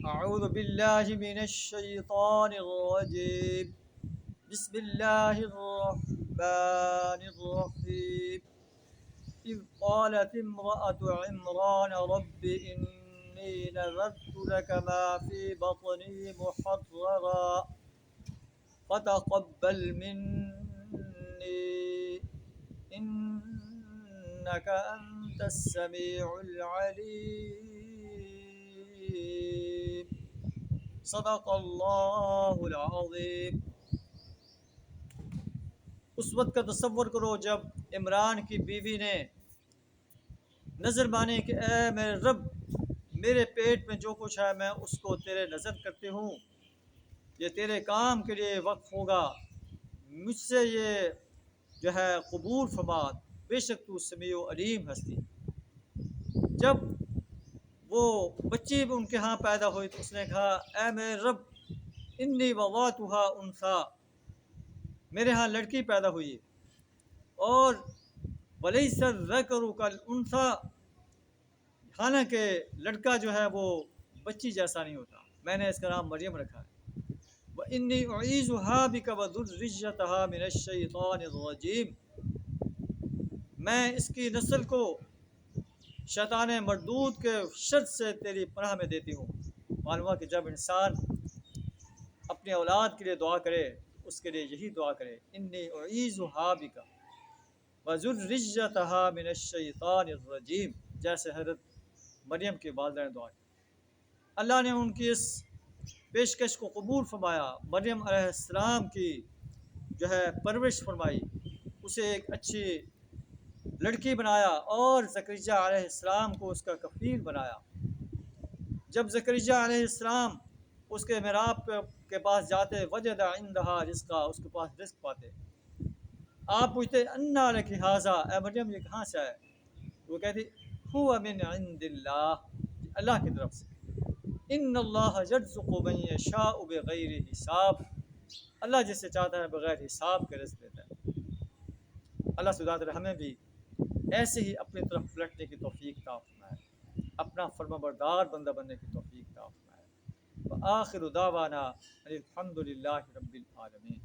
اعوذ باللہ من الشیطان الرجیم بسم اللہ الرحمن الرحیم اذ قالت امرأة عمران رب انی نذرت لك ما في بطني محررا فتقبل مني إنك أنت السميع العليم صدق اللہ العظیم۔ اس وقت کا تصور کرو جب عمران کی بیوی نے نظر مانی کہ اے میرے رب، میرے پیٹ میں جو کچھ ہے میں اس کو تیرے نظر کرتی ہوں، یہ تیرے کام کے لیے وقف ہوگا، مجھ سے یہ جو ہے قبول فرما، بے شک تو سمیع و علیم ہستی۔ جب وہ بچی ان کے ہاں پیدا ہوئی تو اس نے کہا اے میرے رب انی وضعتها انثی، میرے ہاں لڑکی پیدا ہوئی اور ولیس الذکر کالانثی، حالانکہ لڑکا جو ہے وہ بچی جیسا نہیں ہوتا، میں نے اس کا نام مریم رکھا ہے۔ وانی اعیذها بک وذریتها من الشیطان الرجیم، میں اس کی نسل کو شیطان مردود کے شر سے تیری پناہ میں دیتی ہوں۔ معلوم ہے کہ جب انسان اپنی اولاد کے لیے دعا کرے اس کے لیے یہی دعا کرے، انی اعیذها بک وذریتها من الشیطان الرجیم، جیسے حضرت مریم کے والدین نے دعا کی۔ اللہ نے ان کی اس پیشکش کو قبول فرمایا، مریم علیہ السلام کی جو ہے پرورش فرمائی، اسے ایک اچھی لڑکی بنایا اور زکریا علیہ السلام کو اس کا کفیل بنایا۔ جب زکریا علیہ السلام اس کے محراب کے پاس جاتے، وجد عندها رزقا، اس کے پاس رزق پاتے۔ آپ پوچھتے انا لک ھذا، اے مریم یہ کہاں سے ہے؟ وہ کہتی هو من عند اللہ، اللہ کی طرف سے۔ ان اللہ یرزق من یشاء بغیر حساب، اللہ جسے چاہتا ہے بغیر حساب کے رزق دیتا ہے۔ اللہ سبحانہ وتعالی ہمیں بھی ایسے ہی اپنی طرف پلٹنے کی توفیق عطا فرمائے، اپنا فرمانبردار بندہ بننے کی توفیق عطا فرمائے۔ وآخر دعوانا الحمد للہ رب العالمین۔